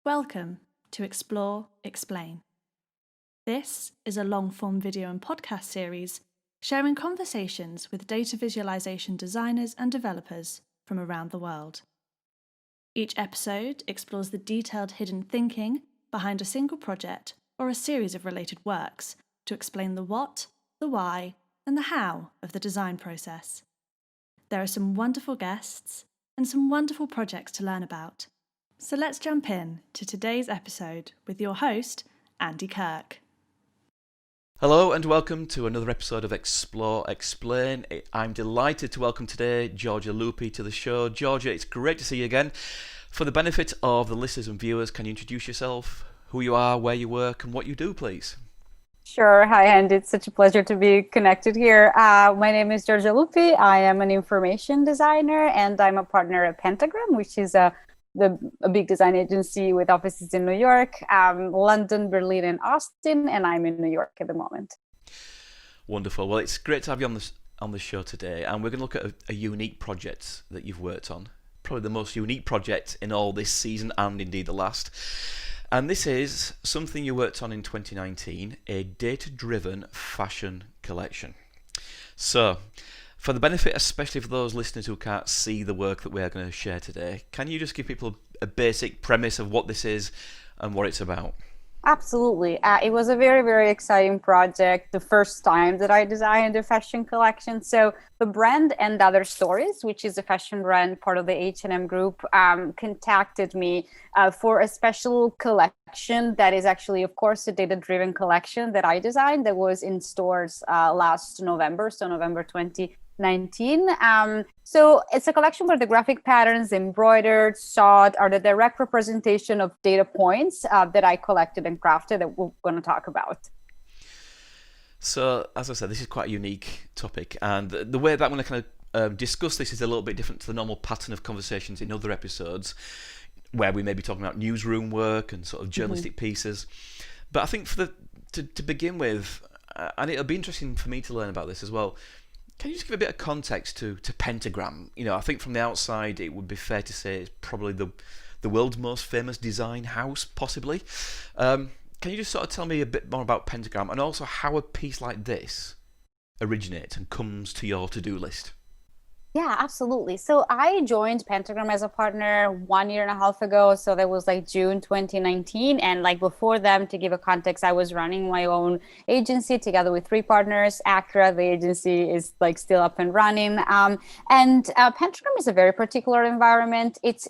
Welcome to Explore, Explain. This is a long-form video and podcast series sharing conversations with data visualization designers and developers from around the world. Each episode explores the detailed hidden thinking behind a single project or a series of related works to explain the what, the why, and the how of the design process. There are some wonderful guests and some wonderful projects to learn about. So let's jump in to today's episode with your host, Andy Kirk. Hello and welcome to another episode of Explore, Explain. I'm delighted to welcome today Georgia Lupi to the show. Georgia, it's great to see you again. For the benefit of the listeners and viewers, can you introduce yourself, who you are, where you work, and what you do, please? Sure. Hi, Andy. It's such a pleasure to be connected here. My name is Georgia Lupi. I am an information designer and I'm a partner at Pentagram, which is a big design agency with offices in New York, London, Berlin, and Austin, and I'm in New York at the moment. Wonderful. Well, it's great to have you on the show today, and we're going to look at a unique project that you've worked on, probably the most unique project in all this season and indeed the last. And this is something you worked on in 2019, a data-driven fashion collection. So, for the benefit, especially for those listeners who can't see the work that we are going to share today, can you just give people a basic premise of what this is and what it's about? Absolutely. It was a very, very exciting project. The first time that I designed a fashion collection. So the brand And Other Stories, which is a fashion brand part of the H&M group, contacted me for a special collection that is actually, of course, a data-driven collection that I designed that was in stores last November, so November 2019. So it's a collection where the graphic patterns embroidered, sewed are the direct representation of data points that I collected and crafted that we're going to talk about. So, as I said, this is quite a unique topic, and the way that I'm going to kind of discuss this is a little bit different to the normal pattern of conversations in other episodes, where we may be talking about newsroom work and sort of journalistic pieces. But I think to begin with, and it'll be interesting for me to learn about this as well, can you just give a bit of context to Pentagram? You know, I think from the outside it would be fair to say it's probably the world's most famous design house, possibly. Can you just sort of tell me a bit more about Pentagram and also how a piece like this originates and comes to your to-do list? Yeah, absolutely. So I joined Pentagram as a partner 1.5 years ago. So that was like June 2019. And like before them, to give a context, I was running my own agency together with 3 partners. Acra, the agency, is like still up and running. And Pentagram is a very particular environment. It's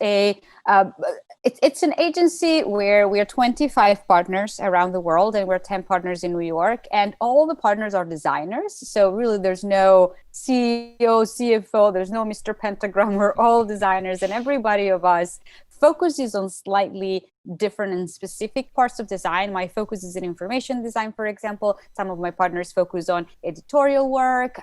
an agency where we are 25 partners around the world, and we're 10 partners in New York. And all the partners are designers. So really, there's no CEO, CFO, there's no Mr. Pentagram. We're all designers, and everybody of us focuses on slightly different and specific parts of design. My focus is in information design, for example. Some of my partners focus on editorial work.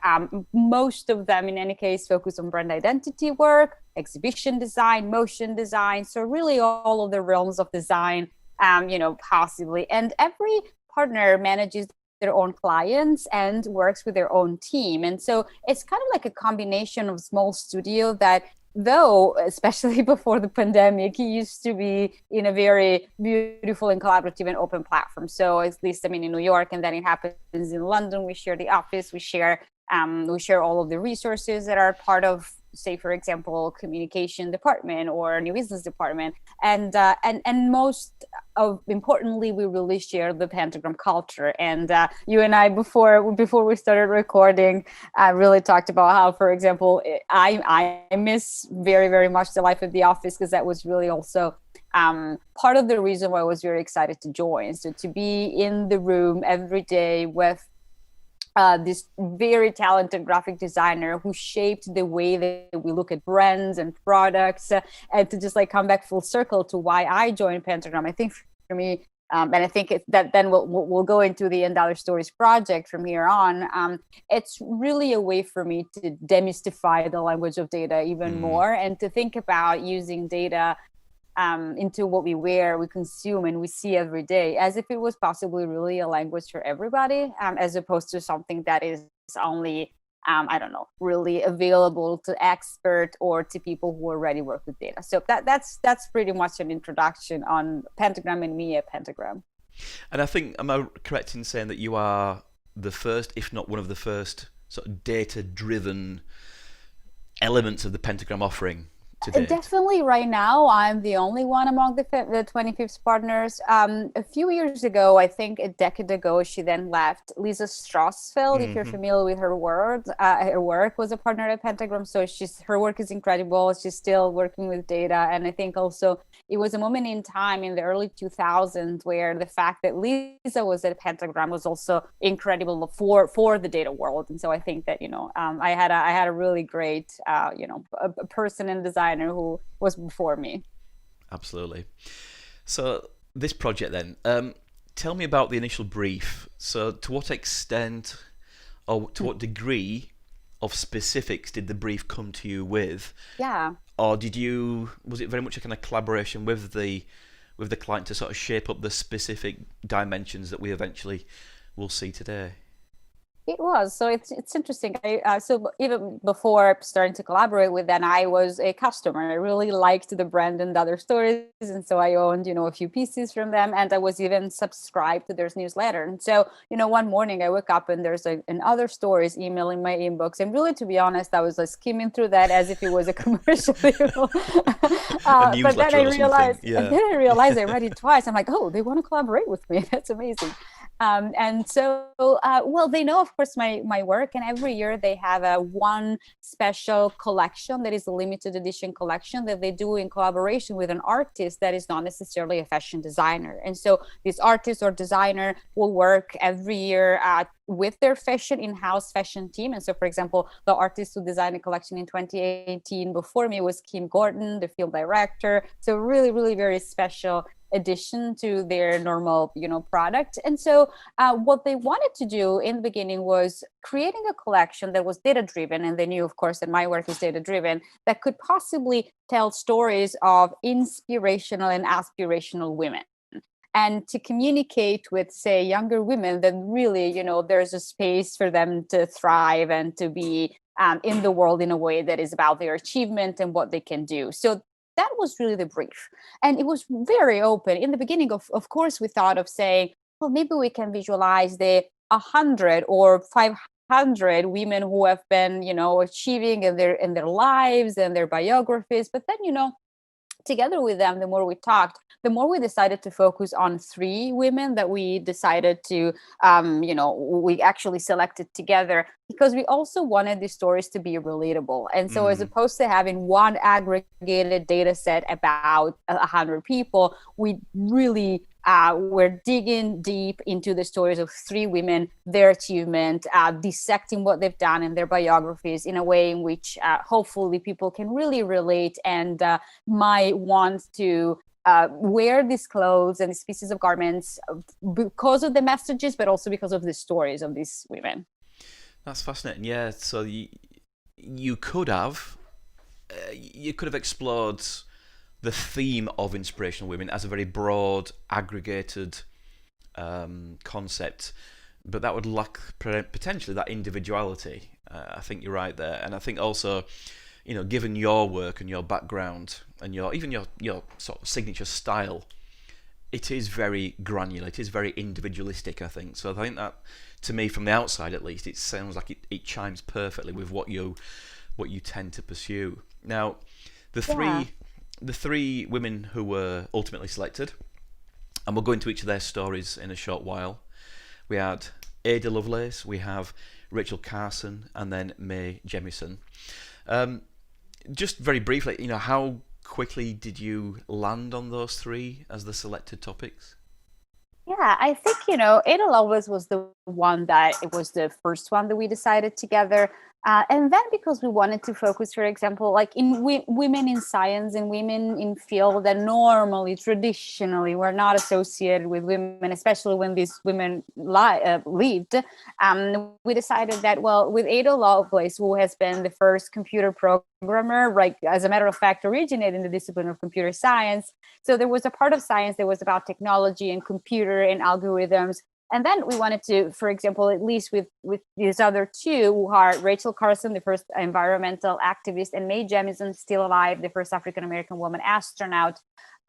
Most of them, in any case, focus on brand identity work, exhibition design, motion design. So really all of the realms of design, possibly. And every partner manages their own clients and works with their own team. And so it's kind of like a combination of small studio that, though, especially before the pandemic, it used to be in a very beautiful and collaborative and open platform. So at least, in New York, and then it happens in London. We share the office, we share all of the resources that are part of, say, for example, communication department or new business department. And most importantly, we really share the Pentagram culture. And you and I, before we started recording, really talked about how, for example, I miss very, very much the life of the office, because that was really also part of the reason why I was very excited to join. So to be in the room every day with this very talented graphic designer who shaped the way that we look at brands and products, and to just like come back full circle to why I joined Pentagram. I think for me, and I think that then we'll go into the And Other Stories project from here on. It's really a way for me to demystify the language of data even more, and to think about using data into what we wear, we consume, and we see every day, as if it was possibly really a language for everybody, as opposed to something that is only I don't know, really available to expert or to people who already work with data. So that's pretty much an introduction on Pentagram and me at Pentagram. And I think, am I correct in saying that you are the first, if not one of the first, sort of data-driven elements of the Pentagram offering to date? Definitely right now, I'm the only one among the 25th partners. A few years ago, I think a decade ago, she then left. Lisa Strassfeld, if you're familiar with her work was a partner at Pentagram. So her work is incredible. She's still working with data. And I think also it was a moment in time in the early 2000s where the fact that Lisa was at Pentagram was also incredible for the data world. And so I think that, I had a really great, a person in design who was before me. Absolutely. So this project then, tell me about the initial brief. So to what extent or to what degree of specifics did the brief come to you with? Yeah. Or was it very much a kind of collaboration with the client to sort of shape up the specific dimensions that we eventually will see today? It was. So it's interesting. So even before starting to collaborate with them, I was a customer. I really liked the brand and other stories. And so I owned, a few pieces from them. And I was even subscribed to their newsletter. And so, one morning I woke up and there's an other stories email in my inbox. And really, to be honest, I was like skimming through that as if it was a commercial. But then I realized, I read it twice. I'm like, oh, they want to collaborate with me. That's amazing. And so, they know, of course, my work, and every year they have one special collection that is a limited edition collection that they do in collaboration with an artist that is not necessarily a fashion designer. And so this artist or designer will work every year with their in-house fashion team. And so, for example, the artist who designed the collection in 2018 before me was Kim Gordon, the film director. So really, really very special addition to their normal, product. And so what they wanted to do in the beginning was creating a collection that was data driven. And they knew, of course, that my work is data driven, that could possibly tell stories of inspirational and aspirational women. And to communicate with, say, younger women that really, there's a space for them to thrive and to be in the world in a way that is about their achievement and what they can do. So that was really the brief. And it was very open. In the beginning, of course, we thought of saying, well, maybe we can visualize the 100 or 500 women who have been, achieving in their lives and their biographies. But then, together with them, the more we talked, the more we decided to focus on 3 women that we decided to, we actually selected together because we also wanted these stories to be relatable. And so as opposed to having one aggregated data set about 100 people, we really we're digging deep into the stories of 3 women, their achievement, dissecting what they've done in their biographies in a way in which hopefully people can really relate and might want to wear these clothes and these pieces of garments because of the messages, but also because of the stories of these women. That's fascinating. Yeah. So you could have explored the theme of inspirational women as a very broad, aggregated concept, but that would lack potentially that individuality. I think you're right there, and I think also, given your work and your background and your sort of signature style, it is very granular. It is very individualistic, I think. So I think that, to me, from the outside at least, it sounds like it chimes perfectly with what you tend to pursue. Now, the three women who were ultimately selected, and we'll go into each of their stories in a short while. We had Ada Lovelace, we have Rachel Carson, and then Mae Jemison. Just very briefly, how quickly did you land on those 3 as the selected topics? Yeah, I think, Ada Lovelace was the one that it was the first one that we decided together. And then because we wanted to focus, for example, like in women in science and women in field that normally, traditionally, were not associated with women, especially when these women lived, we decided that, well, with Ada Lovelace, who has been the first computer programmer, right, as a matter of fact, originated in the discipline of computer science. So there was a part of science that was about technology and computer and algorithms. And then we wanted to, for example, at least with these other two, who are Rachel Carson, the first environmental activist, and Mae Jemison, still alive, the first African American woman astronaut,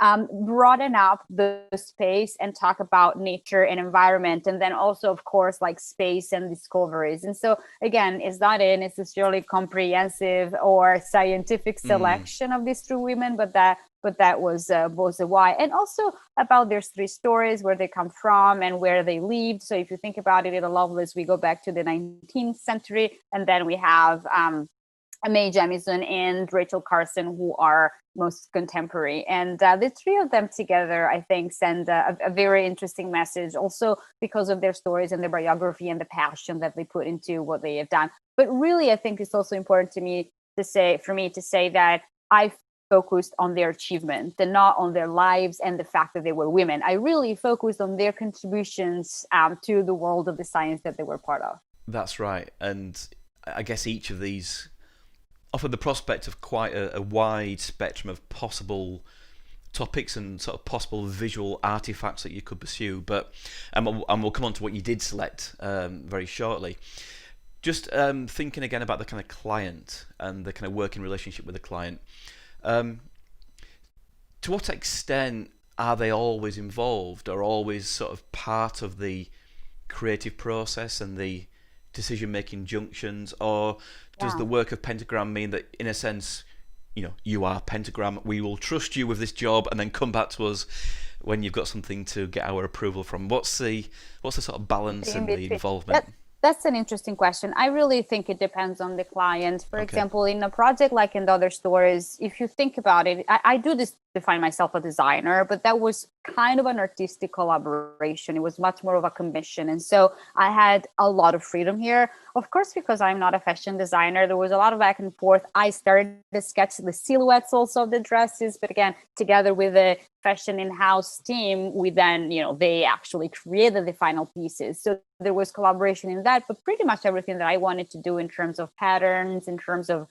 broaden up the space and talk about nature and environment, and then also, of course, like space and discoveries. And so again, it's not necessarily comprehensive or scientific selection of these three women, but that was the why. And also about their three stories, where they come from and where they lived. So if you think about it, Ada Lovelace, we go back to the 19th century, and then we have Mae Jemison and Rachel Carson, who are most contemporary. And the three of them together, I think, send a very interesting message, also because of their stories and their biography and the passion that they put into what they have done. But really, I think it's also important for me to say that I focused on their achievement and not on their lives and the fact that they were women. I really focused on their contributions to the world of the science that they were part of. That's right. And I guess each of these offer the prospect of quite a wide spectrum of possible topics and sort of possible visual artifacts that you could pursue. But and we'll come on to what you did select very shortly. Just thinking again about the kind of client and the kind of working relationship with the client. To what extent are they always involved or always sort of part of the creative process and the decision-making junctions, or does the work of Pentagram mean that, in a sense, you are Pentagram, we will trust you with this job and then come back to us when you've got something to get our approval from? What's the sort of balance and the involvement? That's an interesting question. I really think it depends on the client. For example, in a project like in the other stories, if you think about it, I do define myself a designer, but that was kind of an artistic collaboration. It was much more of a commission. And so I had a lot of freedom here. Of course, because I'm not a fashion designer, there was a lot of back and forth. I started to sketch the silhouettes also of the dresses, but again, together with the fashion in-house team, we then, they actually created the final pieces. So there was collaboration in that, but pretty much everything that I wanted to do in terms of patterns, in terms of,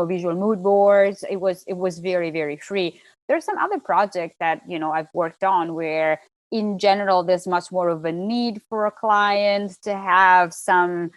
visual mood boards, it was very, very free. There's some other project that, I've worked on where in general, there's much more of a need for a client to have some,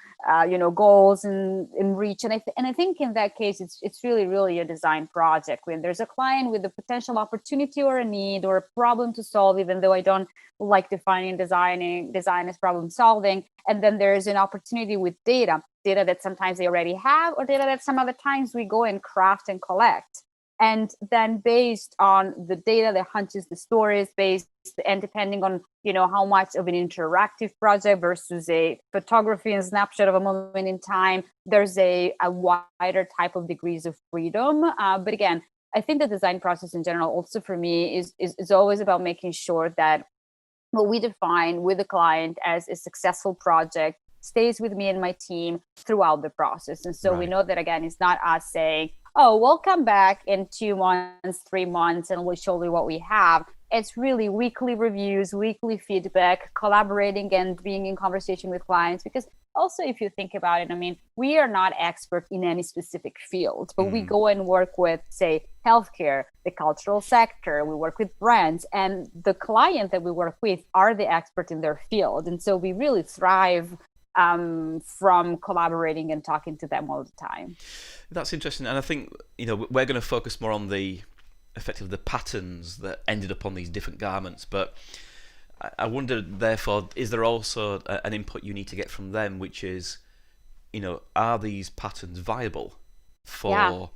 goals and reach. And I think in that case, it's really, really a design project when there's a client with a potential opportunity or a need or a problem to solve, even though I don't like defining design as problem solving. And then there's an opportunity with data that sometimes they already have, or data that some other times we go and craft and collect. And then based on the data, the hunches, the stories based, and depending on, how much of an interactive project versus a photography and snapshot of a moment in time, there's a wider type of degrees of freedom. But again, I think the design process in general also for me is always about making sure that what we define with the client as a successful project stays with me and my team throughout the process. And so we know that, again, it's not us saying, oh, we'll come back in 2 months, 3 months, and we'll show you what we have. It's really weekly reviews, weekly feedback, collaborating and being in conversation with clients. Because also, if you think about it, we are not experts in any specific field, but we go and work with, say, healthcare, the cultural sector, we work with brands, and the client that we work with are the expert in their field. And so we really thrive from collaborating and talking to them all the time. That's interesting, and I think we're going to focus more on the patterns that ended up on these different garments. But I wonder, therefore, is there also an input you need to get from them, which is, are these patterns viable for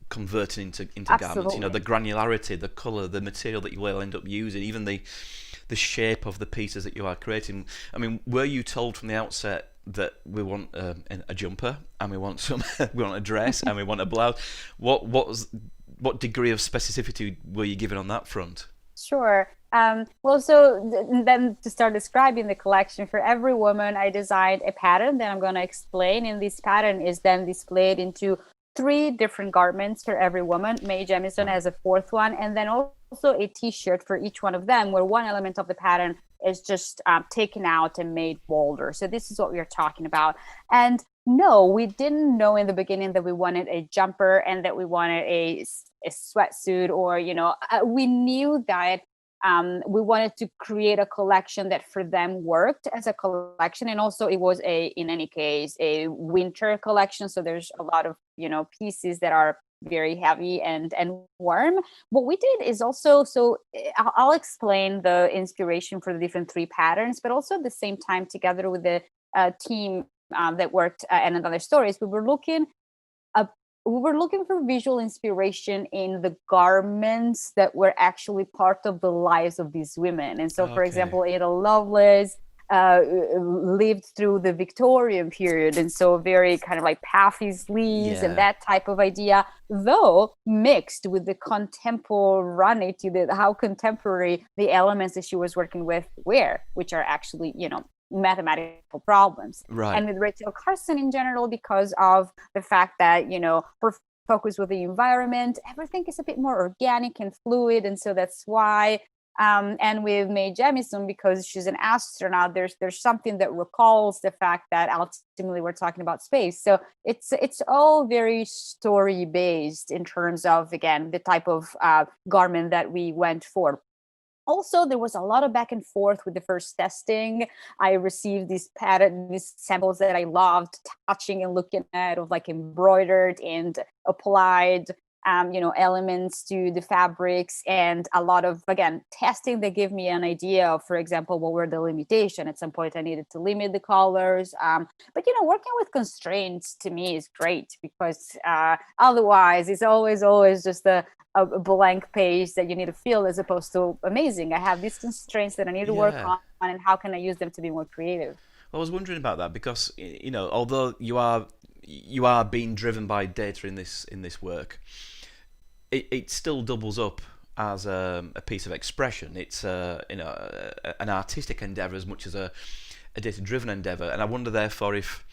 converting into garments? The granularity, the color, the material that you will end up using, even the shape of the pieces that you are creating. Were you told from the outset that we want a jumper and we want a dress and we want a blouse? What degree of specificity were you given on that front? Sure. Then to start describing the collection, for every woman, I designed a pattern that I'm going to explain, and this pattern is then displayed into 3 different garments for every woman. Mae Jemison has a 4th one, and then also a t-shirt for each one of them, where one element of the pattern is just taken out and made bolder. So this is what we are talking about. And no, we didn't know in the beginning that we wanted a jumper and that we wanted a sweatsuit, or we knew that we wanted to create a collection that for them worked as a collection. And also it was in any case, a winter collection. So there's a lot of, pieces that are very heavy and warm. What we did is also, I'll explain the inspiration for the different 3 patterns, but also at the same time, together with the team that worked and Another Stories, we were looking for visual inspiration in the garments that were actually part of the lives of these women. And so, for example, Ada Lovelace lived through the Victorian period, and so very kind of like puffy sleeves and that type of idea, though mixed with the contemporaneity, how contemporary the elements that she was working with were, which are actually, mathematical problems. Right. And with Rachel Carson in general, because of the fact that, her focus with the environment, everything is a bit more organic and fluid. And so that's why, and with Mae Jemison, because she's an astronaut, there's something that recalls the fact that ultimately we're talking about space. So it's all very story based in terms of, again, the type of garment that we went for. Also, there was a lot of back and forth with the first testing. I received these samples that I loved touching and looking at, of like embroidered and applied, elements to the fabrics, and a lot of, again, testing that gave me an idea of, for example, what were the limitations. At some point I needed to limit the colors. But, working with constraints to me is great, because otherwise it's always just a blank page that you need to fill, as opposed to amazing, I have these constraints that I need to work on, and how can I use them to be more creative? Well, I was wondering about that, because although you are being driven by data in this work, it still doubles up as a piece of expression. It's an artistic endeavor as much as a data-driven endeavor. And I wonder, therefore, if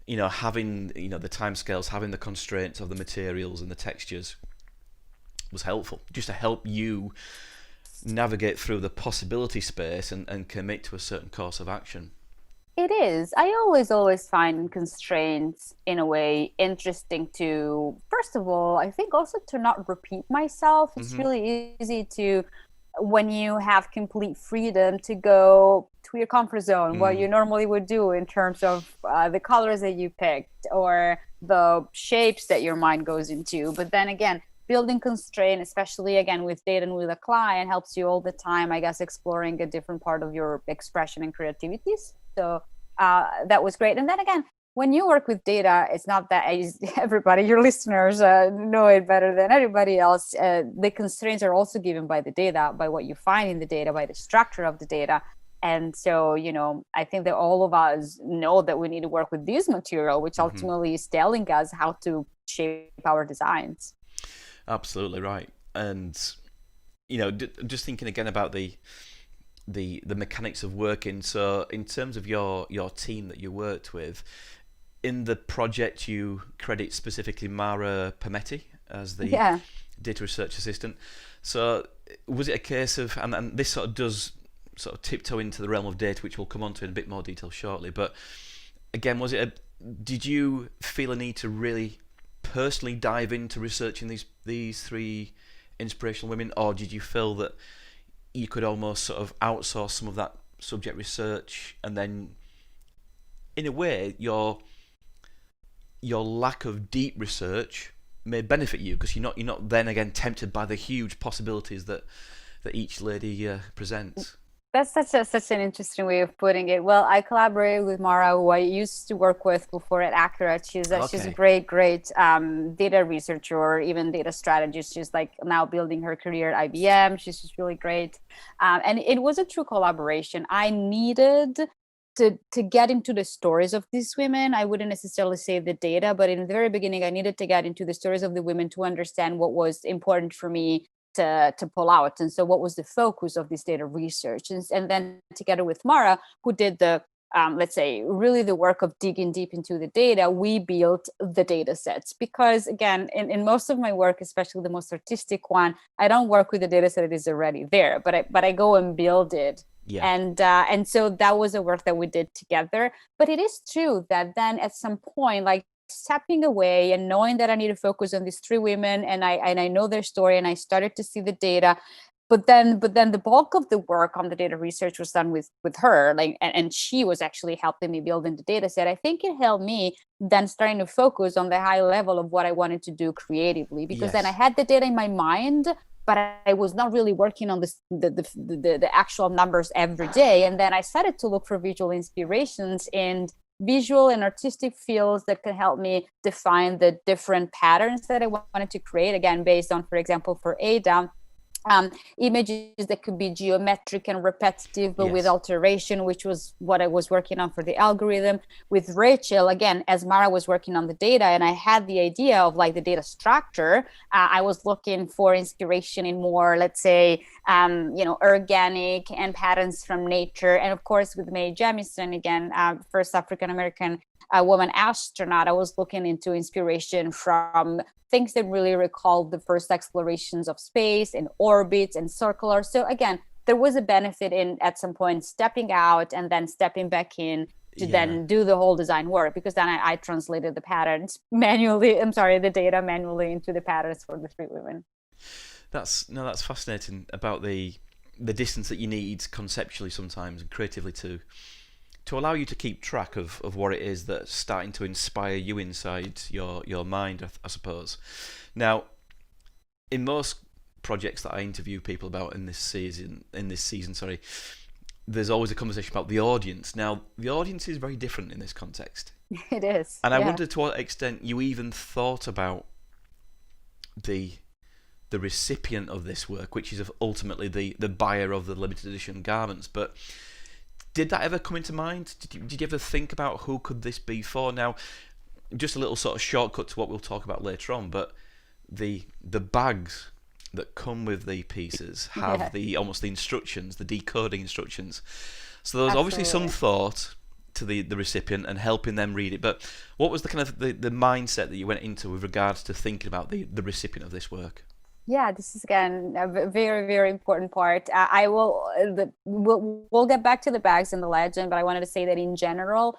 having the timescales, having the constraints of the materials and the textures was helpful, just to help you navigate through the possibility space and commit to a certain course of action. It is. I always find constraints in a way interesting to, first of all, I think also to not repeat myself. It's really easy to, when you have complete freedom to go to your comfort zone, what you normally would do in terms of the colors that you picked or the shapes that your mind goes into. But then again, building constraint, especially again with data and with a client, helps you all the time, I guess, exploring a different part of your expression and creativity. So that was great. And then again, when you work with data, it's not that everybody, your listeners know it better than everybody else. The constraints are also given by the data, by what you find in the data, by the structure of the data. And so, I think that all of us know that we need to work with this material, which ultimately is telling us how to shape our designs. Absolutely right. And just thinking again about the mechanics of working. So in terms of your team that you worked with, in the project you credit specifically Mara Permetti as the data research assistant. So was it a case of, and this sort of does sort of tiptoe into the realm of data, which we'll come on to in a bit more detail shortly, but again, did you feel a need to really personally dive into researching these 3 inspirational women, or did you feel that you could almost sort of outsource some of that subject research, and then in a way your lack of deep research may benefit you, because you're not then again tempted by the huge possibilities that each lady presents? That's such an interesting way of putting it. Well, I collaborated with Mara, who I used to work with before at Accurate. She's a great data researcher, or even data strategist. She's like now building her career at IBM. She's just really great. And it was a true collaboration. I needed to get into the stories of these women. I wouldn't necessarily say the data, but in the very beginning, I needed to get into the stories of the women to understand what was important for me to pull out. And so what was the focus of this data research? And then together with Mara, who did the, let's say, really the work of digging deep into the data, we built the data sets. Because again, in most of my work, especially the most artistic one, I don't work with the data set that is already there, but I go and build it. Yeah. And so that was a work that we did together. But it is true that then at some point, like, stepping away and knowing that I need to focus on these 3 women, and I know their story, and I started to see the data, but then the bulk of the work on the data research was done with her, like, and she was actually helping me building the data set. I think it helped me then starting to focus on the high level of what I wanted to do creatively, because then I had the data in my mind, but I was not really working on the actual numbers every day. And then I started to look for visual inspirations in visual and artistic fields that can help me define the different patterns that I wanted to create, again, based on, for example, for Ada, images that could be geometric and repetitive, but with alteration, which was what I was working on for the algorithm. With Rachel, again, as Mara was working on the data and I had the idea of like the data structure, I was looking for inspiration in more, let's say, organic and patterns from nature. And of course, with Mae Jemison, again, first African-American woman astronaut, I was looking into inspiration from things that really recalled the first explorations of space and orbits and circular. So again, there was a benefit in at some point stepping out and then stepping back in to then do the whole design work, because then I translated the patterns manually, the data manually into the patterns for the three women. That's fascinating about the distance that you need conceptually sometimes and creatively to allow you to keep track of what it is that's starting to inspire you inside your mind, I suppose. Now, in most projects that I interview people about in this season, there's always a conversation about the audience. Now, the audience is very different in this context. It is. And I wonder to what extent you even thought about the recipient of this work, which is ultimately the buyer of the limited edition garments. But did that ever come into mind? Did you ever think about who could this be for? Now, just a little sort of shortcut to what we'll talk about later on, but the bags that come with the pieces have the instructions, the decoding instructions. So there was obviously some thought to the recipient and helping them read it. But what was the kind of the mindset that you went into with regards to thinking about the recipient of this work? Yeah, this is again a very, very important part. We'll get back to the bags and the legend, but I wanted to say that in general,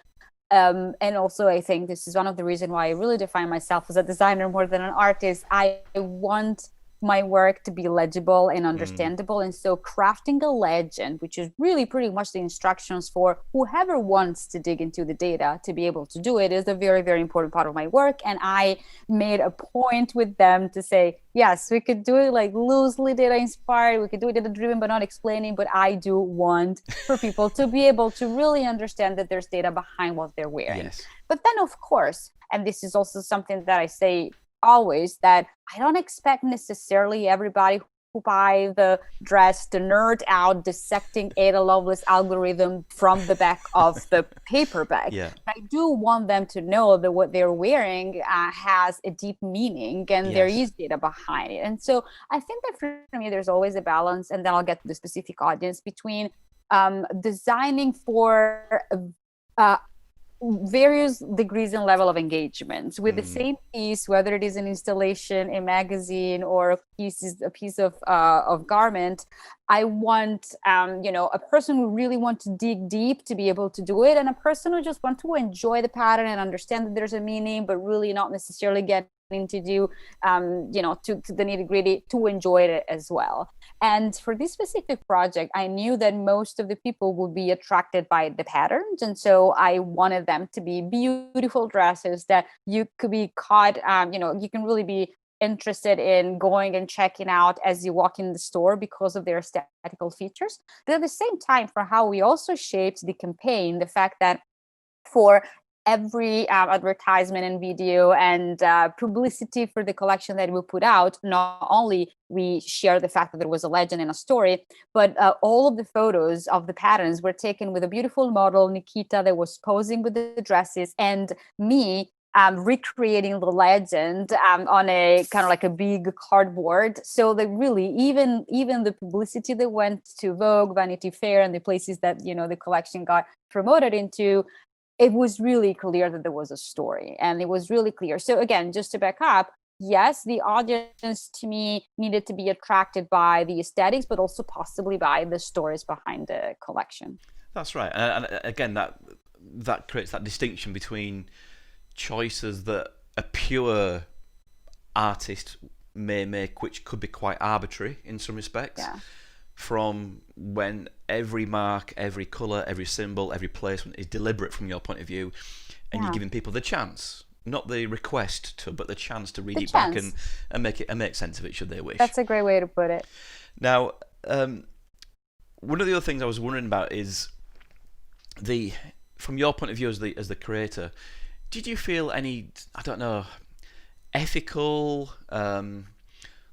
and also I think this is one of the reasons why I really define myself as a designer more than an artist. I want my work to be legible and understandable. And so crafting a legend, which is really pretty much the instructions for whoever wants to dig into the data to be able to do it, is a very, very important part of my work. And I made a point with them to say, yes, we could do it like loosely data inspired, we could do it data driven, but not explaining. But I do want for people to be able to really understand that there's data behind what they're wearing. Yes. But then, of course, and this is also something that I say always, that I don't expect necessarily everybody who buy the dress to nerd out dissecting Ada Lovelace algorithm from the back of the paper bag. Yeah. I do want them to know that what they're wearing has a deep meaning and there is data behind it. And so I think that for me, there's always a balance, and then I'll get to the specific audience, between designing for various degrees and level of engagements with the same piece, whether it is an installation, a magazine, or a piece of garment. I want a person who really wants to dig deep to be able to do it, and a person who just wants to enjoy the pattern and understand that there's a meaning, but really not necessarily get to do to the nitty-gritty to enjoy it as well. And for this specific project, I knew that most of the people would be attracted by the patterns, and so I wanted them to be beautiful dresses that you could be caught, you can really be interested in going and checking out as you walk in the store because of their aesthetical features. But at the same time, for how we also shaped the campaign, the fact that for every advertisement and video and publicity for the collection that we put out, not only we share the fact that there was a legend and a story, but all of the photos of the patterns were taken with a beautiful model, Nikita, that was posing with the dresses, and me recreating the legend on a kind of like a big cardboard. So that really, even the publicity that went to Vogue, Vanity Fair, and the places that the collection got promoted into, it was really clear that there was a story, and it was really clear. So again, just to back up, yes, the audience to me needed to be attracted by the aesthetics, but also possibly by the stories behind the collection. That's right. And again, that creates that distinction between choices that a pure artist may make, which could be quite arbitrary in some respects, Yeah. from when every mark, every colour, every symbol, every placement is deliberate from your point of view, and you're giving people the chance, not the request to, but the chance to read it back and make sense of it should they wish. That's a great way to put it. Now, one of the other things I was wondering about is from your point of view as the creator, did you feel any, I don't know, ethical,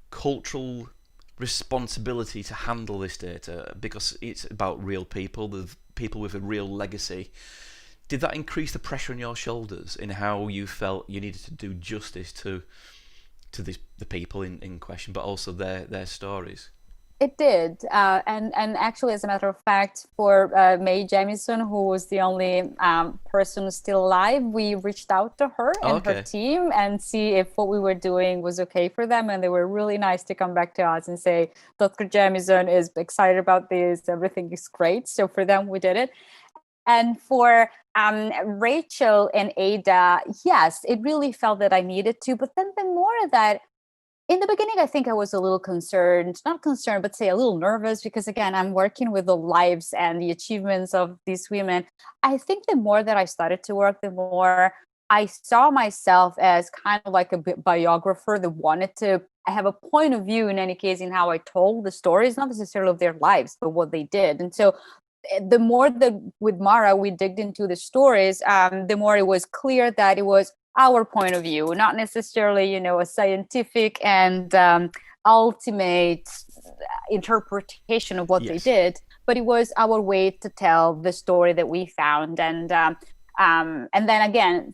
cultural responsibility to handle this data, because it's about real people, the people with a real legacy? Did that increase the pressure on your shoulders in how you felt you needed to do justice to the people in question, but also their stories? It did, and actually, as a matter of fact, for Mae Jemison, who was the only person still alive, we reached out to her and her team and see if what we were doing was okay for them, and they were really nice to come back to us and say, Dr. Jemison is excited about this, everything is great. So for them, we did it. And for Rachel and Ada, yes, it really felt that I needed to, but then the more that in the beginning, I think I was a little not concerned, but say a little nervous, because again, I'm working with the lives and the achievements of these women. I think the more that I started to work, the more I saw myself as kind of like a biographer that wanted to have a point of view in any case in how I told the stories, not necessarily of their lives, but what they did. And so the more that with Mara, we digged into the stories, the more it was clear that it was our point of view, not necessarily, a scientific and ultimate interpretation of what they did, but it was our way to tell the story that we found. And then again,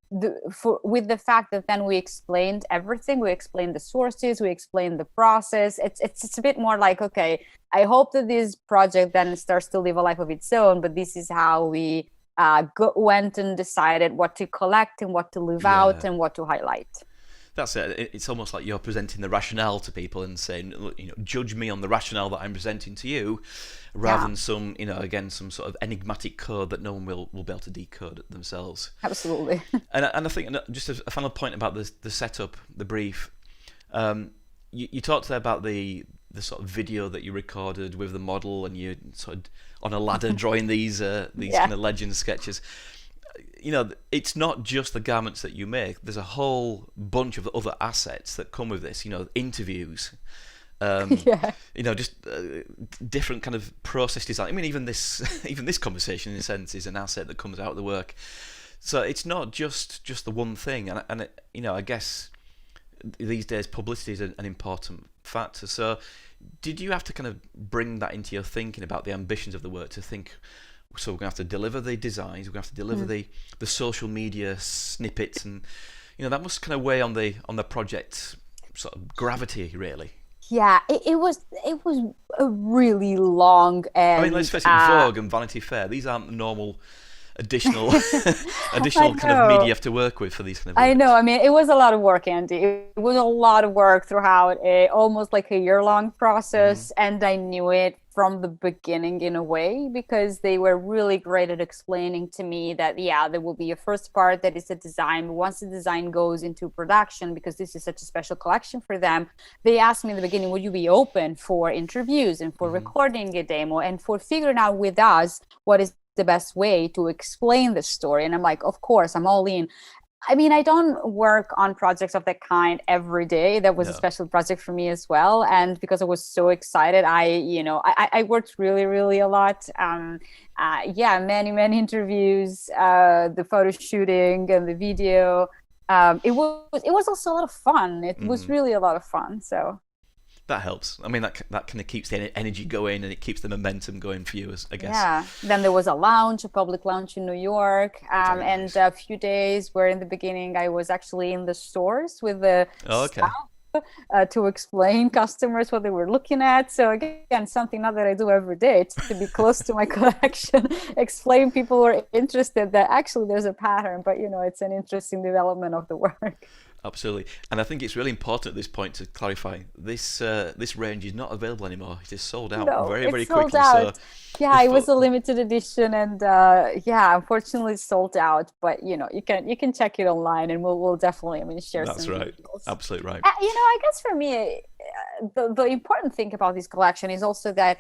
with the fact that then we explained everything, we explained the sources, we explained the process. It's a bit more like, okay, I hope that this project then starts to live a life of its own, but this is how we went and decided what to collect and what to leave out and what to highlight. That's it. It's almost like you're presenting the rationale to people and saying, look, judge me on the rationale that I'm presenting to you, rather than some, again, some sort of enigmatic code that no one will be able to decode themselves. Absolutely. And I think just a final point about the setup, the brief. You talked there about the sort of video that you recorded with the model, and you sort of on a ladder drawing these kind of legend sketches. It's not just the garments that you make. There's a whole bunch of other assets that come with this. Interviews, just different kind of process design. I mean, even this conversation, in a sense, is an asset that comes out of the work. So it's not just the one thing. And I guess these days publicity is an important factor. So did you have to kind of bring that into your thinking about the ambitions of the work, to think, so we're going to have to deliver the designs, we're going to have to deliver the social media snippets, and that must kind of weigh on the project sort of gravity, really. Yeah, it was a really long and I mean, let's face it, Vogue and Vanity Fair, these aren't the normal additional kind of media you have to work with for these kind of events. I know. I mean, it was a lot of work, Andy. It was a lot of work throughout almost like a year-long process, and I knew it from the beginning in a way, because they were really great at explaining to me that there will be a first part that is the design. Once the design goes into production, because this is such a special collection for them, they asked me in the beginning, would you be open for interviews and for recording a demo and for figuring out with us what is the best way to explain the story? And I'm like, of course, I'm all in. I mean, I don't work on projects of that kind every day. That was a special project for me as well. And because I was so excited, I worked really, really a lot. Many interviews, the photo shooting and the video. It was also a lot of fun. It was really a lot of fun. So that helps. I mean, that kind of keeps the energy going, and it keeps the momentum going for you, I guess. Yeah. Then there was a public lounge in New York, and a few days where in the beginning I was actually in the stores with the staff to explain customers what they were looking at. So again, something not that I do every day, it's to be close to my collection, explain people who are interested that actually there's a pattern, but it's an interesting development of the work. Absolutely, and I think it's really important at this point to clarify this range is not available anymore. It is sold out No, very, it's very sold quickly. So, out. Yeah, if it was a limited edition, and yeah, unfortunately, it's sold out. But you can check it online, and we'll definitely, I mean, share that's some right, details. absolutely right. I guess for me, the important thing about this collection is also that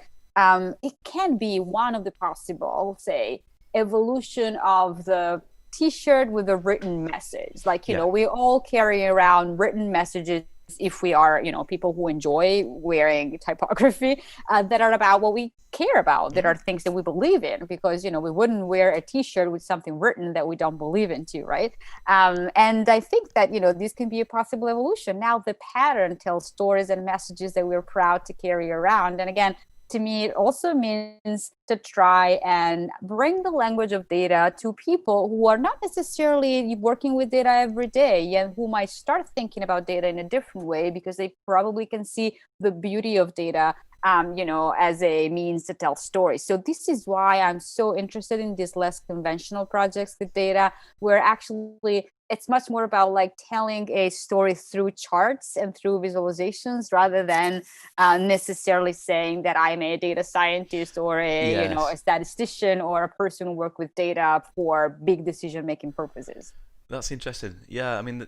it can be one of the possible, say, evolution of the t-shirt with a written message. Like, Yeah, we all carry around written messages if we are, people who enjoy wearing typography, that are about what we care about, that are things that we believe in, because, we wouldn't wear a t-shirt with something written that we don't believe into, right? And I think that, this can be a possible evolution. Now the pattern tells stories and messages that we're proud to carry around. And again, to me, it also means to try and bring the language of data to people who are not necessarily working with data every day, and who might start thinking about data in a different way, because they probably can see the beauty of data, as a means to tell stories. So this is why I'm so interested in these less conventional projects with data, where actually it's much more about like telling a story through charts and through visualizations, rather than necessarily saying that I'm a data scientist or a yes, statistician or a person who work with data for big decision making purposes. that's interesting. Yeah, I mean,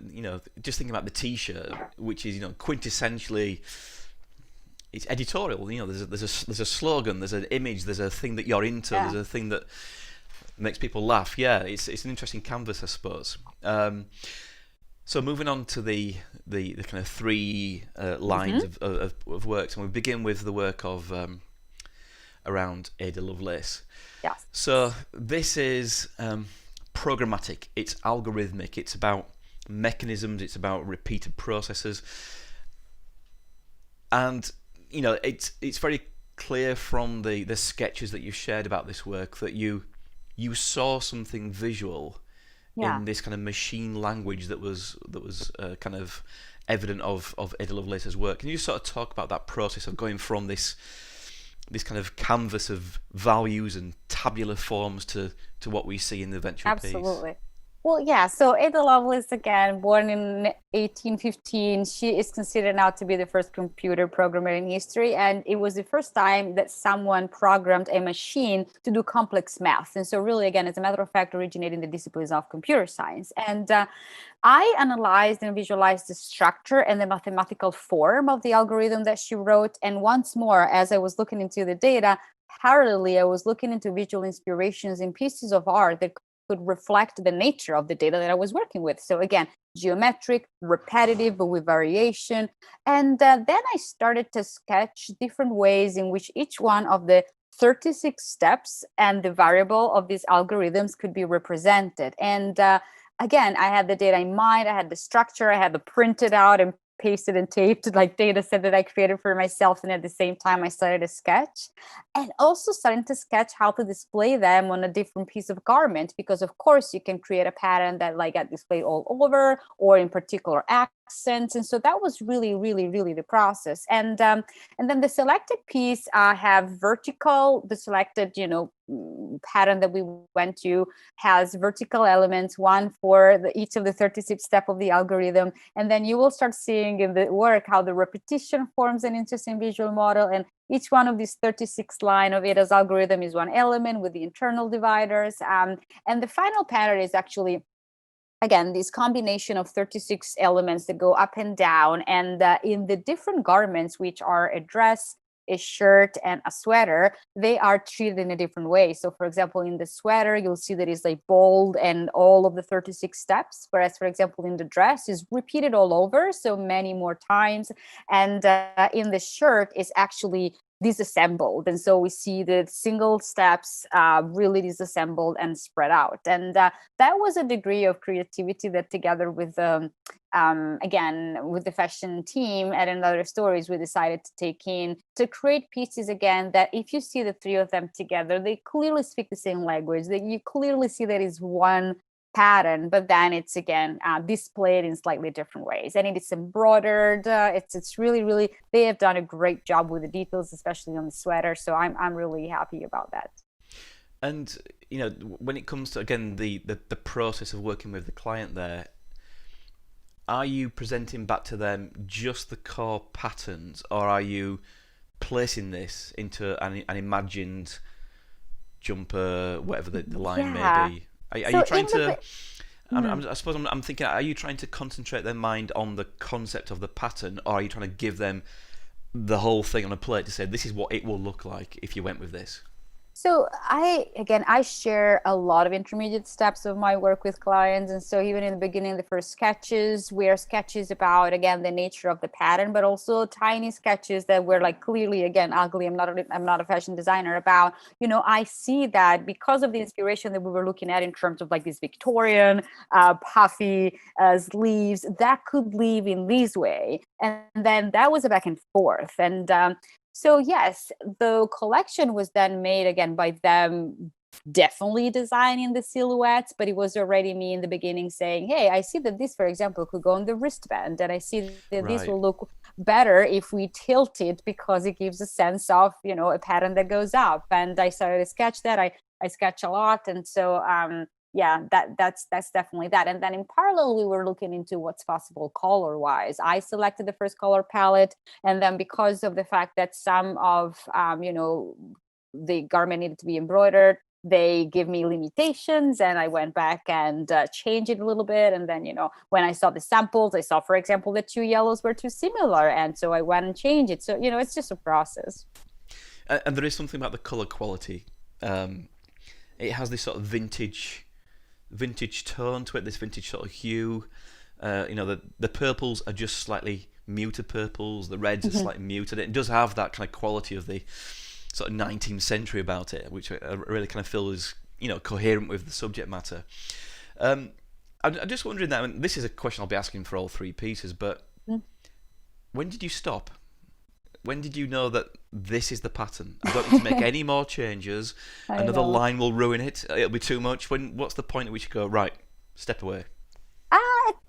just thinking about the T-shirt, which is quintessentially. It's editorial. There's a slogan, there's an image, there's a thing that you're into, Yeah. there's a thing that makes people laugh. Yeah, it's an interesting canvas, I suppose. So moving on to the kind of three lines of works, and we begin with the work of around Ada Lovelace. Yes. So this is programmatic. It's algorithmic. It's about mechanisms. It's about repeated processes, and it's very clear from the sketches that you've shared about this work that you saw something visual Yeah. in this kind of machine language that was kind of evident of Ada Lovelace's work. Can you sort of talk about that process of going from this kind of canvas of values and tabular forms to what we see in the eventual piece? Absolutely. Well, yeah. So Ada Lovelace, again, born in 1815, she is considered now to be the first computer programmer in history, and it was the first time that someone programmed a machine to do complex math. And so, really, again, as a matter of fact, originating the disciplines of computer science. And I analyzed and visualized the structure and the mathematical form of the algorithm that she wrote. And once more, as I was looking into the data, parallelly, I was looking into visual inspirations in pieces of art that could reflect the nature of the data that I was working with. So again, geometric, repetitive, but with variation. And then I started to sketch different ways in which each one of the 36 steps and the variable of these algorithms could be represented. And again, I had the data in mind, I had the structure, I had the printed out and pasted and taped like data set that I created for myself. And at the same time, I started to sketch, and also starting to sketch how to display them on a different piece of garment, because of course you can create a pattern that like got displayed all over or in particular accents. And so that was really, really, really the process. And then the selected piece have vertical, the selected, pattern that we went to has vertical elements, one for each of the 36 step of the algorithm. And then you will start seeing in the work how the repetition forms an interesting visual model. And each one of these 36 line of Ada's algorithm is one element with the internal dividers. And the final pattern is actually, again, this combination of 36 elements that go up and down. And in the different garments, which are a dress, a shirt, and a sweater, they are treated in a different way. So for example, in the sweater, you'll see that it's like bold and all of the 36 steps, whereas for example, in the dress is repeated all over, so many more times. And in the shirt is actually disassembled. And so we see the single steps really disassembled and spread out. And that was a degree of creativity that together with again, with the fashion team at Another Stories, we decided to take in to create pieces again that if you see the three of them together, they clearly speak the same language, that you clearly see that is one pattern, but then it's again displayed in slightly different ways, and it is embroidered. It's really, really, they have done a great job with the details, especially on the sweater. So I'm really happy about that. And when it comes to again the process of working with the client there, are you presenting back to them just the core patterns, or are you placing this into an imagined jumper, whatever the line may be? Are So you trying in the to? I suppose I'm thinking, are you trying to concentrate their mind on the concept of the pattern, or are you trying to give them the whole thing on a plate to say this is what it will look like if you went with this? So I share a lot of intermediate steps of my work with clients. And so even in the beginning, the first sketches were sketches about, again, the nature of the pattern, but also tiny sketches that were like clearly, again, ugly. I'm not a fashion designer about, I see that because of the inspiration that we were looking at in terms of like this Victorian, puffy sleeves, that could leave in this way. And then that was a back and forth. And, so yes, the collection was then made again by them definitely designing the silhouettes, but it was already me in the beginning saying, hey, I see that this, for example, could go on the wristband, and I see that this will look better if we tilt it because it gives a sense of, a pattern that goes up. And I started to sketch that. I sketch a lot. And so yeah, that's definitely that. And then in parallel, we were looking into what's possible color wise. I selected the first color palette, and then because of the fact that some of the garment needed to be embroidered, they give me limitations, and I went back and changed it a little bit. And then when I saw the samples, I saw, for example, the two yellows were too similar, and so I went and changed it. So it's just a process. And there is something about the color quality. It has this sort of vintage tone to it, this vintage sort of hue. The purples are just slightly muted purples, the reds are slightly muted. It does have that kind of quality of the sort of 19th century about it, which I really kind of feel is coherent with the subject matter. I'm just wondering that, and this is a question I'll be asking for all three pieces, but when did you stop? When did you know that this is the pattern? I don't need to make any more changes. Another line will ruin it. It'll be too much. What's the point at which you go, right, step away?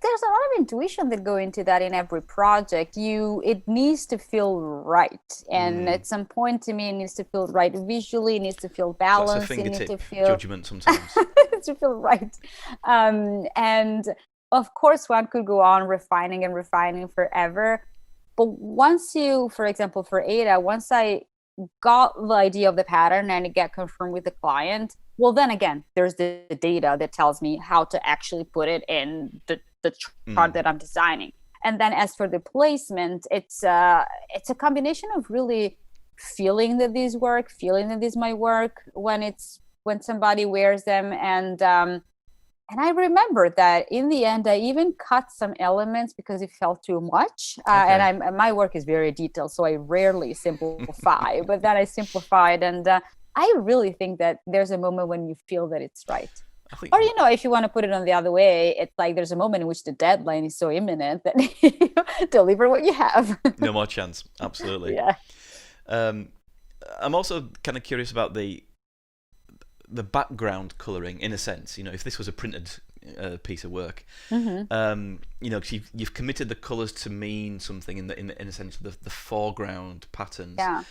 There's a lot of intuition that go into that in every project. It needs to feel right. And at some point, to me, it needs to feel right visually. It needs to feel balanced. So that's a fingertip it needs to feel judgment sometimes. it needs to feel right. And of course, one could go on refining and refining forever. But once for example, for Ada, once I got the idea of the pattern and it got confirmed with the client, well, then again, there's the data that tells me how to actually put it in the chart that I'm designing. And then as for the placement, it's a combination of really feeling that these work, feeling that this might work when somebody wears them. And I remember that in the end, I even cut some elements because it felt too much. And my work is very detailed, so I rarely simplify. But then I simplified, and I really think that there's a moment when you feel that it's right. Or if you want to put it on the other way, it's like there's a moment in which the deadline is so imminent that you deliver what you have. No more chance. Absolutely. Yeah. I'm also kind of curious about the background colouring, in a sense. If this was a printed piece of work, cause you've committed the colours to mean something in a sense of the foreground patterns. Yeah.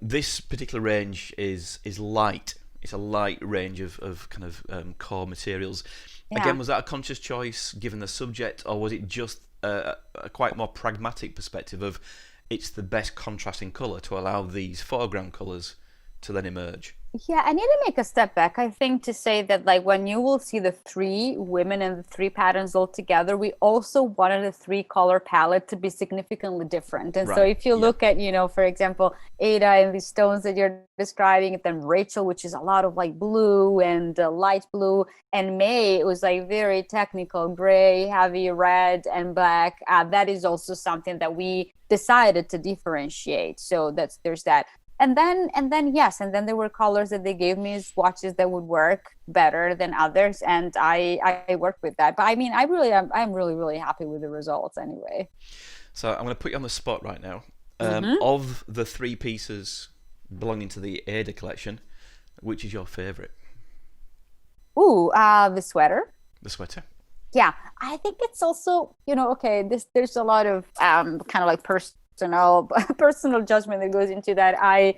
This particular range is light. It's a light range of kind of core materials. Yeah. Again, was that a conscious choice given the subject, or was it just a quite more pragmatic perspective of it's the best contrasting colour to allow these foreground colours to then emerge? Yeah, I need to make a step back, I think, to say that like when you will see the three women and the three patterns all together, we also wanted the three color palette to be significantly different. And so if you look at, for example, Ada and the stones that you're describing, and then Rachel, which is a lot of like blue and light blue, and May, it was like very technical, gray, heavy red and black. That is also something that we decided to differentiate. So there's that. And then there were colors that they gave me, swatches that would work better than others, and I worked with that. But I mean, I'm really, really happy with the results anyway. So I'm going to put you on the spot right now. Of the three pieces belonging to the Ada collection, which is your favourite? The sweater. The sweater. Yeah, I think it's also, there's a lot of kind of like personal judgment that goes into that. I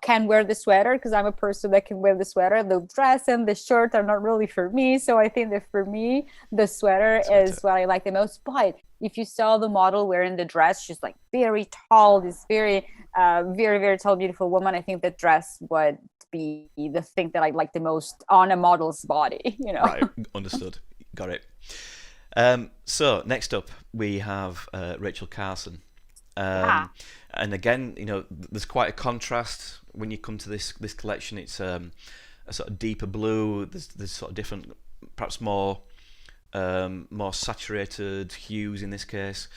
can wear the sweater because I'm a person that can wear the sweater. The dress and the shirt are not really for me. So I think that for me, the sweater is what I like the most. But if you saw the model wearing the dress, she's like very tall, this very, very, very tall, beautiful woman. I think the dress would be the thing that I like the most on a model's body, you know. Right, understood. Got it. So next up, we have Rachel Carson. And again, you know, there's quite a contrast when you come to this collection. It's a sort of deeper blue. There's sort of different, perhaps more saturated hues in this case.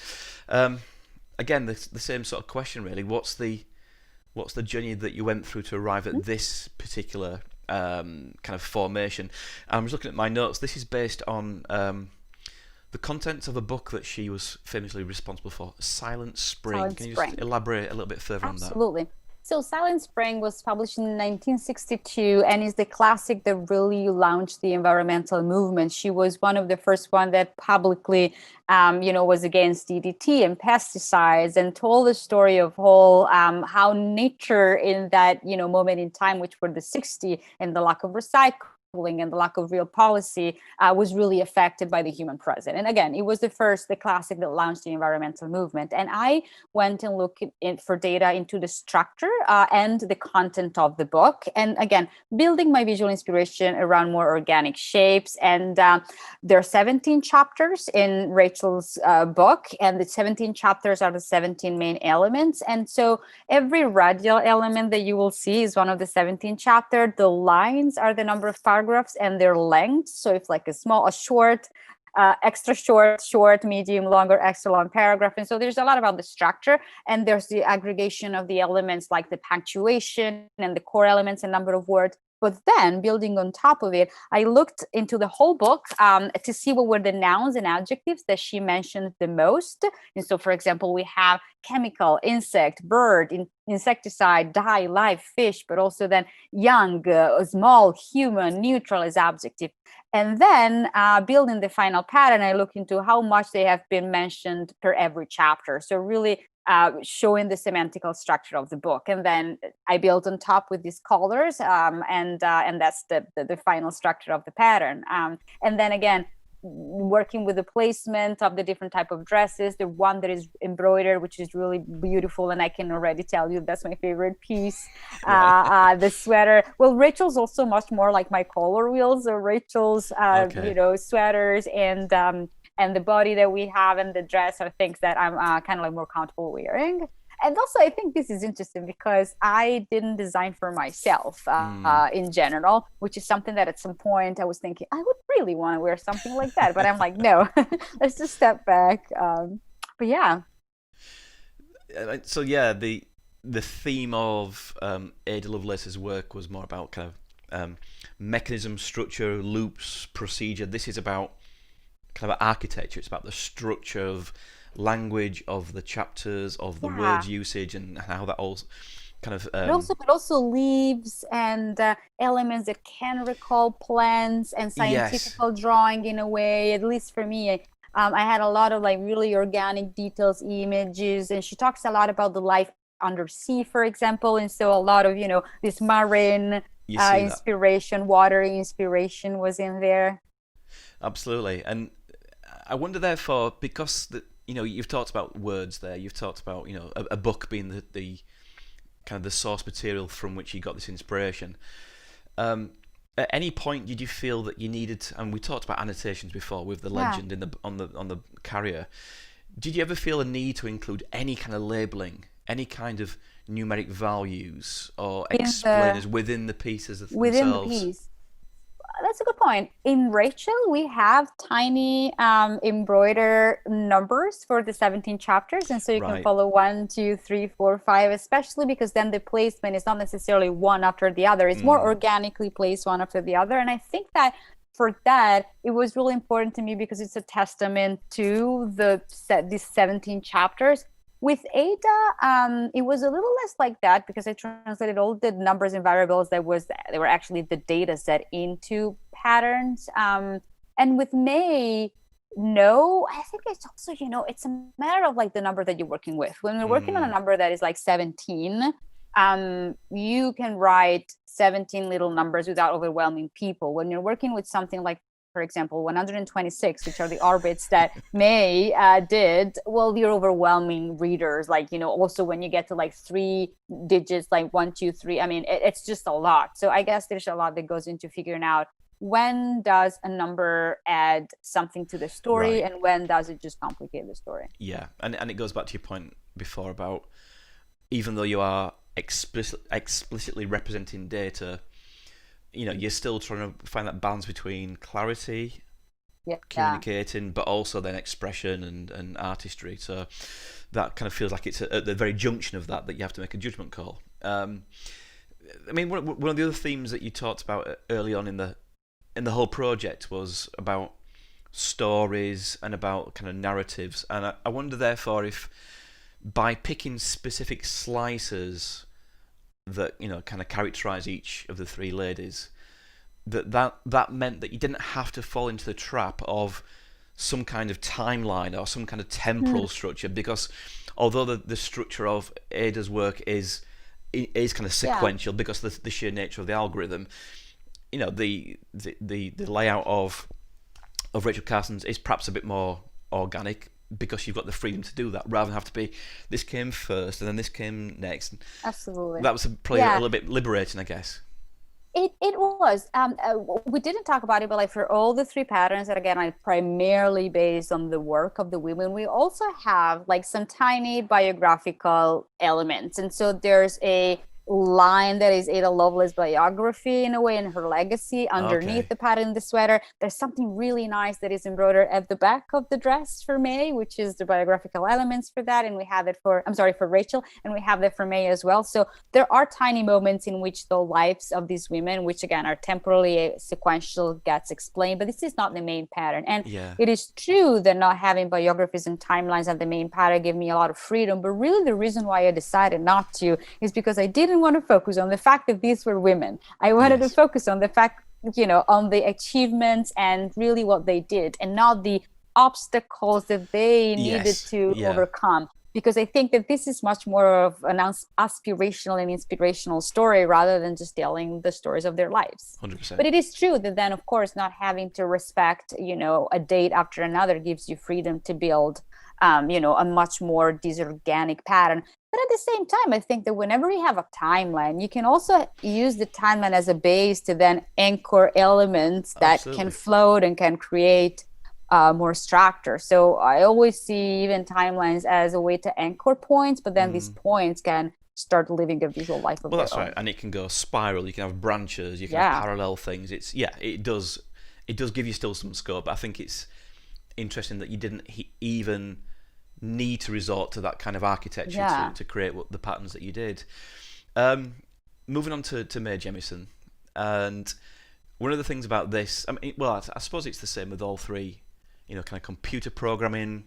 Again, the same sort of question really. What's the journey that you went through to arrive at this particular kind of formation? I was looking at my notes. This is based on the contents of a book that she was famously responsible for, Silent Spring. Can you just elaborate a little bit further on that? Absolutely. So Silent Spring was published in 1962 and is the classic that really launched the environmental movement. She was one of the first one that publicly, was against DDT and pesticides, and told the story of how nature in that, moment in time, which were the 60s, and the lack of recycling and the lack of real policy was really affected by the human present. And again, it was the classic that launched the environmental movement. And I went and looked for data into the structure and the content of the book. And again, building my visual inspiration around more organic shapes. And there are 17 chapters in Rachel's book, and the 17 chapters are the 17 main elements. And so every radial element that you will see is one of the 17 chapters. The lines are the number of paragraphs and their length. So if like a short, extra short, medium, longer, extra long paragraph. And so there's a lot about the structure, and there's the aggregation of the elements like the punctuation and the core elements and number of words. But then building on top of it, I looked into the whole book to see what were the nouns and adjectives that she mentioned the most. And so, for example, we have chemical, insect, bird, insecticide, dye, live, fish, but also then young, small, human, neutral as adjective. And then building the final pattern, I look into how much they have been mentioned per every chapter. So really showing the semantical structure of the book. And then I built on top with these colors, and that's the final structure of the pattern. And then again, working with the placement of the different type of dresses, the one that is embroidered, which is really beautiful, and I can already tell you that's my favorite piece. The sweater. Well, Rachel's also much more like my color wheels. So Rachel's, sweaters and the body that we have and the dress are things that I'm kind of like more comfortable wearing. And also, I think this is interesting because I didn't design for myself in general, which is something that at some point I was thinking, I would really want to wear something like that. But I'm like, no, let's just step back. But yeah. So yeah, the theme of Ada Lovelace's work was more about kind of mechanism, structure, loops, procedure. This is about kind of architecture. It's about the structure of language, of the chapters, of the word usage, and how that all kind of but also leaves and elements that can recall plants and scientific drawing in a way. At least for me, I had a lot of like really organic details, images, and she talks a lot about the life undersea, for example. And so a lot of this marine inspiration, watery inspiration was in there. Absolutely. And I wonder, therefore, because you've talked about words there, you've talked about a book being the kind of the source material from which you got this inspiration. At any point did you feel that you needed, and we talked about annotations before with the legend on the carrier, did you ever feel a need to include any kind of labeling, any kind of numeric values or explainers within the pieces themselves? Within the piece. That's a good point. In Rachel, we have tiny embroidered numbers for the 17 chapters. And so you can follow 1, 2, 3, 4, 5, especially because then the placement is not necessarily one after the other. It's more organically placed one after the other. And I think that for that, it was really important to me because it's a testament to these 17 chapters. With Ada, it was a little less like that because I translated all the numbers and variables they were actually the data set into patterns. And with May, no, I think it's also, it's a matter of like the number that you're working with. When we're working on a number that is like 17, you can write 17 little numbers without overwhelming people. When you're working with something like, for example, 126, which are the orbits that May did, well, you're overwhelming readers. Like, also when you get to like 3 digits, like 1, 2, 3, I mean, it's just a lot. So I guess there's a lot that goes into figuring out when does a number add something to the story, Right. and when does it just complicate the story? Yeah, and it goes back to your point before about, even though you are explicitly representing data, you're still trying to find that balance between clarity, Yeah. communicating, but also then expression and artistry. So that kind of feels like it's at the very junction of that you have to make a judgment call. I mean, one of the other themes that you talked about early on in the whole project was about stories and about kind of narratives, and I wonder therefore if by picking specific slices that kind of characterize each of the 3 ladies, that meant that you didn't have to fall into the trap of some kind of timeline or some kind of temporal structure, because although the structure of Ada's work is kind of sequential because of the sheer nature of the algorithm, the layout of Rachel Carson's is perhaps a bit more organic, because you've got the freedom to do that rather than have to be, this came first and then this came next. Absolutely. That was probably a little bit liberating, I guess. It was. We didn't talk about it, but like for all the 3 patterns that again are primarily based on the work of the women, we also have like some tiny biographical elements. And so there's a line that is Ada Lovelace's biography in a way, and her legacy underneath the pattern in the sweater. There's something really nice that is embroidered at the back of the dress for May, which is the biographical elements for that, and we have it for Rachel, and we have that for May as well. So there are tiny moments in which the lives of these women, which again are temporally sequential, gets explained, but this is not the main pattern. And it is true that not having biographies and timelines at the main pattern gave me a lot of freedom, but really the reason why I decided not to is because I didn't want to focus on the fact that these were women. I wanted to focus on the fact, on the achievements and really what they did, and not the obstacles that they needed to overcome. Because I think that this is much more of an aspirational and inspirational story rather than just telling the stories of their lives. 100%. But it is true that then, of course, not having to respect, a date after another gives you freedom to build a much more disorganic pattern. But at the same time, I think that whenever you have a timeline, you can also use the timeline as a base to then anchor elements that can float and can create more structure. So I always see even timelines as a way to anchor points, but then these points can start living a visual life of their own. Well, that's right. And it can go spiral. You can have branches. You can have parallel things. It does give you still some scope. But I think it's interesting that you didn't even need to resort to that kind of architecture to create the patterns that you did. Moving on to Mae Jemison, and one of the things about this, I suppose it's the same with all 3, kind of computer programming,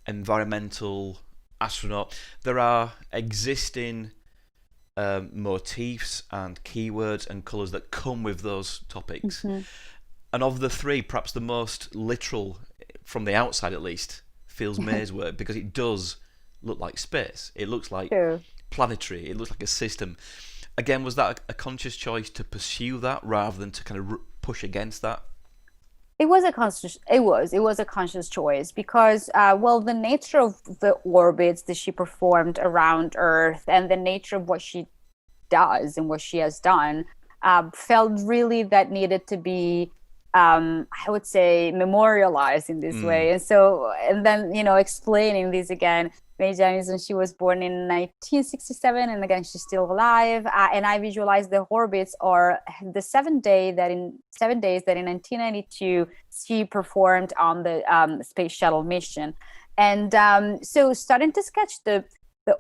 environmental, astronaut. There are existing motifs and keywords and colours that come with those topics. And of the 3, perhaps the most literal, from the outside at least, feels Mae's work, because it does look like space. It looks like planetary. It looks like a system. Again, was that a conscious choice to pursue that rather than to kind of push against that? It was a conscious choice because, the nature of the orbits that she performed around Earth and the nature of what she does and what she has done felt really that needed to be I would say memorialized in this way. And then explaining this again, Mae Jemison, she was born in 1967, and again she's still alive, and I visualize the orbits are the 7 days that in 1992 she performed on the space shuttle mission. And so starting to sketch the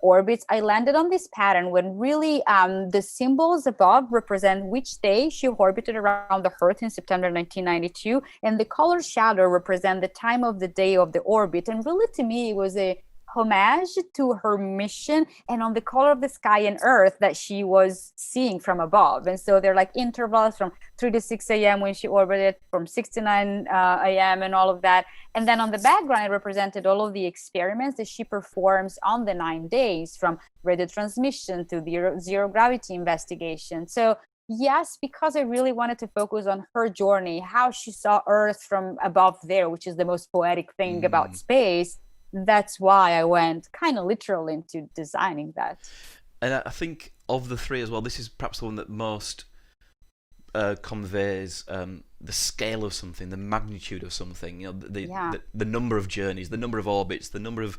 orbits, I landed on this pattern when really the symbols above represent which day she orbited around the Earth in September 1992, and the color shadow represent the time of the day of the orbit. And really, to me, it was a homage to her mission and on the color of the sky and earth that she was seeing from above. And so they're like intervals from 3 to 6 a.m. when she orbited, from 6 to 9 a.m. and all of that. And then on the background, it represented all of the experiments that she performs on the 9 days, from radio transmission to the zero gravity investigation. So yes, because I really wanted to focus on her journey, how she saw Earth from above there, which is the most poetic thing about space. That's why I went kind of literal into designing that. And I think of the three as well, this is perhaps the one that most conveys the scale of something, the magnitude of something. You know, the number of journeys, the number of orbits, the number of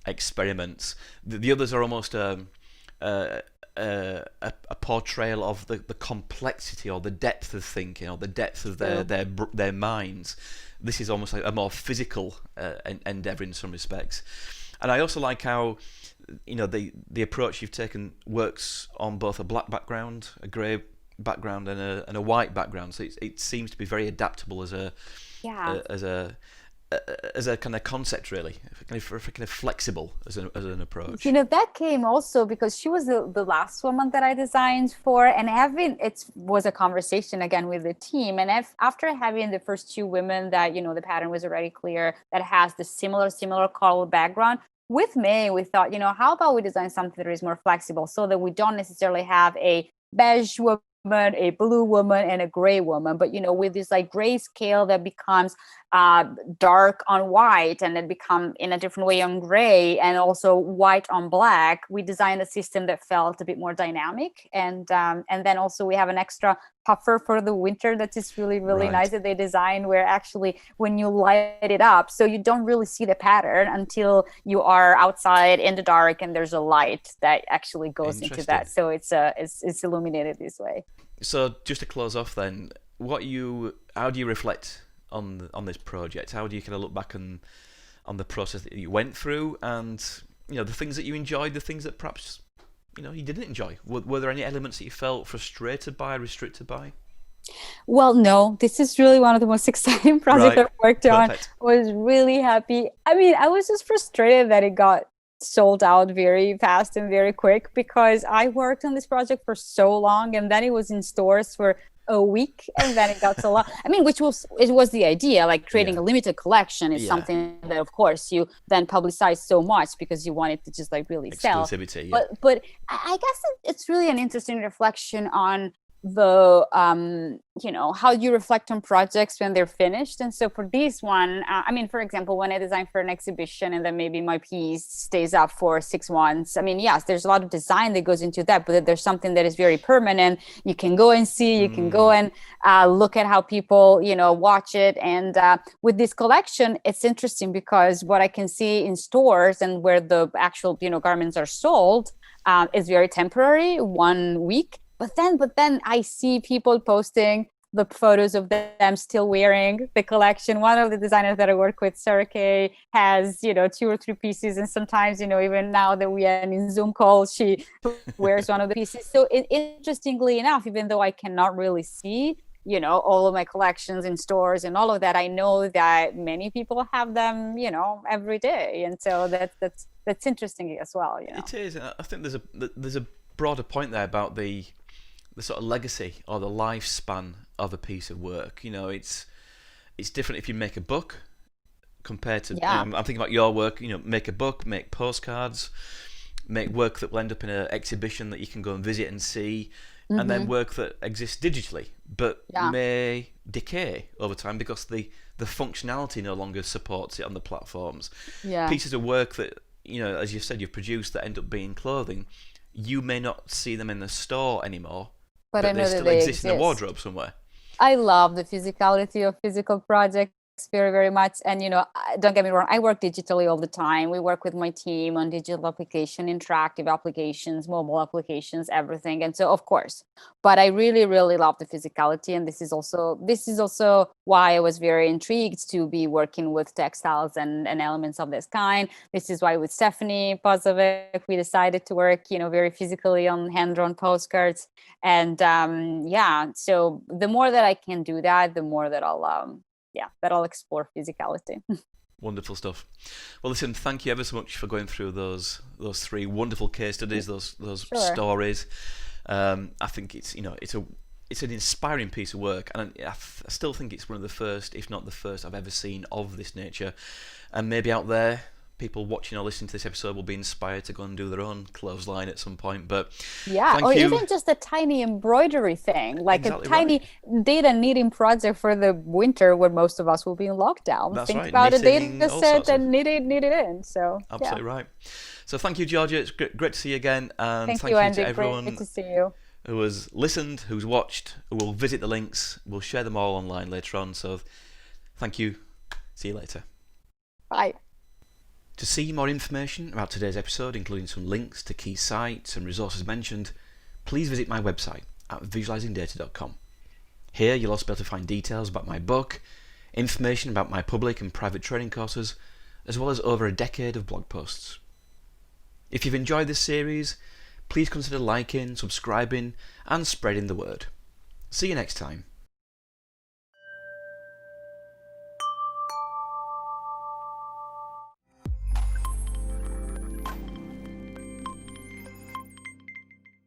experiments. The others are almost a portrayal of the complexity or the depth of thinking or the depth of their minds. This is almost like a more physical endeavour in some respects. And I also like how, you know, the approach you've taken works on both a black background, a grey background, and a white background. So it seems to be very adaptable as a kind of concept, really, kind of flexible as an approach. You know, that came also because she was the last woman that I designed for, and it was a conversation again with the team. And after having the first two women that, you know, the pattern was already clear, that has the similar color background. With May, we thought, you know, how about we design something that is more flexible so that we don't necessarily have a beige woman, a blue woman, and a gray woman, but, you know, with this like gray scale that becomes dark on white, and then become in a different way on gray, and also white on black. We designed a system that felt a bit more dynamic, and then also we have an extra puffer for the winter that is really nice that they designed, where actually when you light it up, so you don't really see the pattern until you are outside in the dark and there's a light that actually goes into that, so it's illuminated this way. So just to close off then, how do you reflect on this project? How do you kind of look back on the process that you went through, and, you know, the things that you enjoyed, the things that perhaps, you know, you didn't enjoy? Were there any elements that you felt frustrated by, restricted by? Well, no, this is really one of the most exciting projects I've worked on. I was really happy. I mean, I was just frustrated that it got sold out very fast and very quick, because I worked on this project for so long, and then it was in stores for a week, and then it got sold out. I mean, it was the idea, like creating a limited collection is something that, of course, you then publicize so much because you want it to just like really sell. Exclusivity, But I guess it's really an interesting reflection on the you know, how you reflect on projects when they're finished. And so for this one, I mean, for example, when I design for an exhibition and then maybe my piece stays up for 6 months, I mean, yes, there's a lot of design that goes into that, but there's something that is very permanent. You can go and see, you can go and look at how people, you know, watch it. And with this collection, it's interesting because what I can see in stores and where the actual, you know, garments are sold is very temporary, 1 week. But then I see people posting the photos of them still wearing the collection. One of the designers that I work with, Sarah Kay, has, you know, 2 or 3 pieces. And sometimes, you know, even now that we are in Zoom calls, she wears one of the pieces. So interestingly enough, even though I cannot really see, you know, all of my collections in stores and all of that, I know that many people have them, you know, every day. And so that's interesting as well, you know. It is. I think there's a broader point there about the sort of legacy or the lifespan of a piece of work. You know, it's different if you make a book compared to, I'm thinking about your work, you know, make a book, make postcards, make work that will end up in an exhibition that you can go and visit and see, and then work that exists digitally but may decay over time because the functionality no longer supports it on the platforms. Pieces of work that, you know, as you said, you've produced that end up being clothing, you may not see them in the store anymore, but I know they still exist in the wardrobe somewhere. I love the physicality of physical projects very, very much. And, you know, don't get me wrong, I work digitally all the time. We work with my team on digital application, interactive applications, mobile applications, everything. And so, of course, but I really, really love the physicality. And this is also why I was very intrigued to be working with textiles and elements of this kind. This is why with Stephanie Pozovic, we decided to work, you know, very physically on hand-drawn postcards. And so the more that I can do that, the more that I'll explore physicality. Wonderful stuff. Well, listen, thank you ever so much for going through those three wonderful case studies, those Sure. stories. I think it's it's an inspiring piece of work, and I still think it's one of the first, if not the first, I've ever seen of this nature. And maybe out there, people watching or listening to this episode will be inspired to go and do their own clothesline at some point. But Yeah, thank or you. even just a tiny embroidery thing, like Exactly a tiny data knitting project for the winter when most of us will be in lockdown. That's Think right, about a knitting, data all set sorts of- and knit it in. So Absolutely right. So thank you, Georgia. It's great to see you again, and Thank thank you, you Andy. to everyone Great to see you. who has listened, who's watched, who will visit the links. We'll share them all online later on. So thank you. See you later. Bye. To see more information about today's episode, including some links to key sites and resources mentioned, please visit my website at visualizingdata.com. Here you'll also be able to find details about my book, information about my public and private training courses, as well as over a decade of blog posts. If you've enjoyed this series, please consider liking, subscribing, and spreading the word. See you next time.